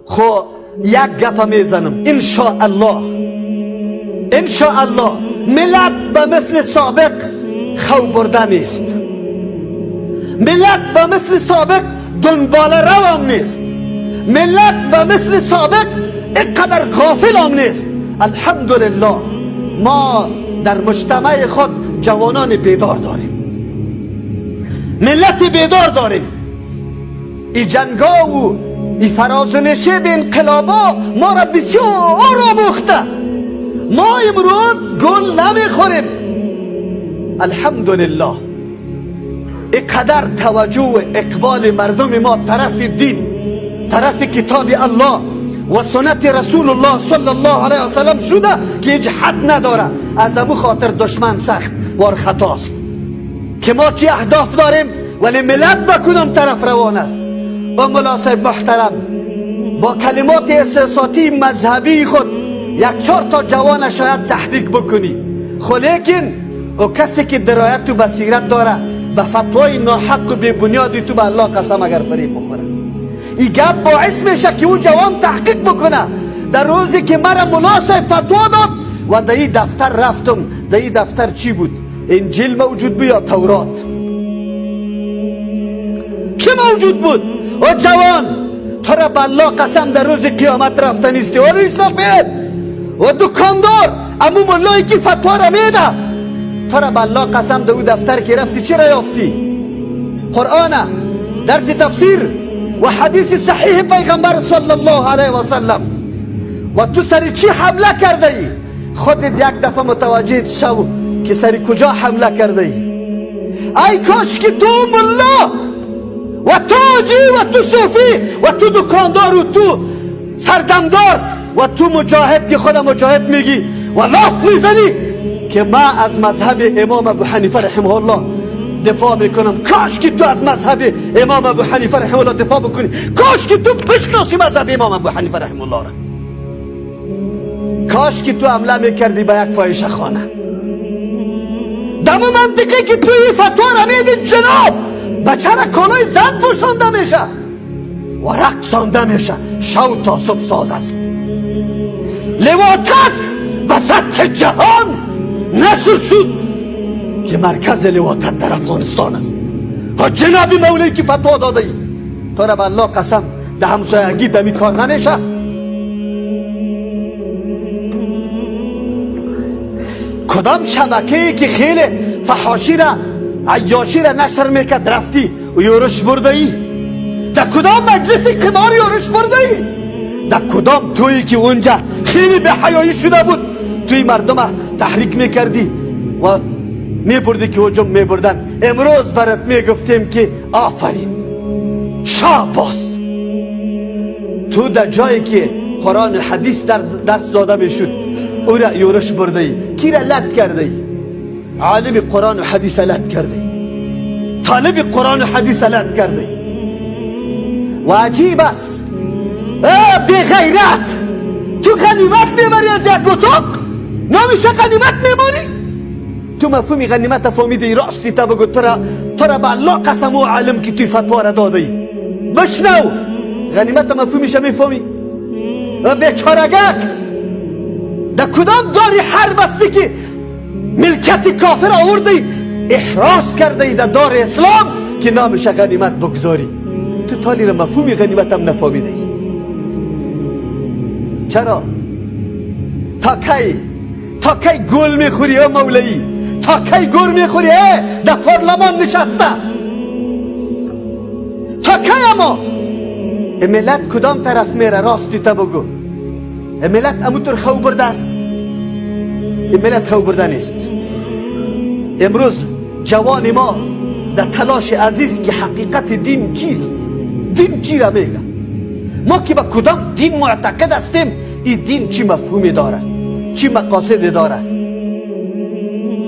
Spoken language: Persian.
خو یک گپ میزنم انشاءالله ملت به مثل سابق خو برده نیست، ملت به مثل سابق دنبال روام نیست، ملت به مثل سابق اینقدر غافل هم نیست. الحمدلله ما در مجتمع خود جوانان بیدار داریم، ملت بیدار داریم. این جنگا و این فرازنشی به انقلابا ما را بسیار آموخته. ما امروز گل نمیخوریم. الحمدلله اینقدر توجه و اقبال مردم ما طرف دین، طرف کتاب الله و سنت رسول الله صلی الله علیه و سلم شده که هیچ حد نداره. از امو خاطر دشمن سخت وار خطاست که ما چی اهداف داریم ولی ملت به کدام طرف روان است. با مولا صاحب محترم با کلمات احساساتی مذهبی خود یک چهار تا جوان شاید تحریک بکنی، خو لیکن او کسی که درایت و بصیرت داره به فتوای ناحق و بی بنیادی تو به الله قسم اگر فریب بخوره، این گپ باعث میشه که اون جوان تحقیق بکنه. در روزی که مرا مولا صاحب فتوا داد و در این دفتر رفتم، در این دفتر چی بود؟ انجیل موجود بود یا تورات؟ چی موجود بود؟ او جوان تو را به الله قسم در روز قیامت رفتنیستی. و ریش سفید و دکاندار امو ملایی که فتوا را میده، تو را به الله قسم در او دفتر که رفتی چی را یافتی؟ قرآن، درس تفسیر و حدیث صحیح پیغمبر صلی الله علیه و سلم. و تو سری چی حمله کرده ای؟ خودت یک دفعه متوجه شو که سری کجا حمله کرده ای. ای کاش که تو ملا و تو حاجی و تو صوفی و تو دکاندار و تو سردمدار و تو مجاهد که خود مجاهد میگی و لاف میزنی که ما از مذهب امام ابو حنیفه رحمه الله دفاع میکنم. کاش که تو از مذهب امام ابو حنیفه رحمه الله دفاع بکنی. کاش که تو بشناسی مذهب امام ابو حنیفه رحمه الله را. کاش که تو حمله میکردی به یک فاحشه خانه. دم منطقی که تو این فتوا را میدی جناب بچه را کالای زن پوشانده میشه و رقصانده میشه. شو تا صبح ساز است. لواطت و سطح جهان نشر شد که مرکز لواطت در افغانستان است. و جناب مولایی که فتوا داده ای تو را به الله قسم ده همسایگی دمی کار نمیشه. کدام شبکه‌ای که خیلی فحاشی را عیاشی را نشر میکرد رفتی و یورش برده ای؟ در کدام مجلس قمار یورش برده ای؟ در کدام تویی که اونجا خیلی به حیایی شده بود توی مردم تحریک میکردی و میبردی که هجوم میبردن؟ امروز برات میگفتیم که آفرین شاباس. تو در جایی که قرآن و حدیث در درس داده میشد او را یورش برده ای. کی را لط کرده ای؟ عالم قرآن و حدیث لط کرده ای، طالب قرآن و حدیث لط کرده ای. و عجیب است بی غیرت تو غنیمت میبری از یک اتاق نمیشه غنیمت میمانی. تو مفهومی غنیمت فهمیدی راستی تا بگو تو را به الله قسم و عالم که توی فتوا را داده ای. بشنو غنیمت مفهومیش میفهمی؟ بیچارگک در کدام داری حرب استی که ملکت کافر آوردی احراز کرده ای در دار اسلام که نامش غنیمت بگذاری؟ تو تالی را مفهومی غنیمت هم نفهمیده ای. چرا؟ تا کی گل میخوری ها مولایی؟ تا کی گل میخوری در پارلمان نشسته؟ تا کی؟ اما ملت کدام طرف میره راستی تا بگو؟ ملت اموتر خو برده است؟ ملت خو برده نیست. امروز جوان ما در تلاش عزیز که حقیقت دین چیست؟ دین چی را میگه؟ ما که به کدام دین معتقد هستیم؟ این دین چی مفهومی داره؟ چی مقاصد داره؟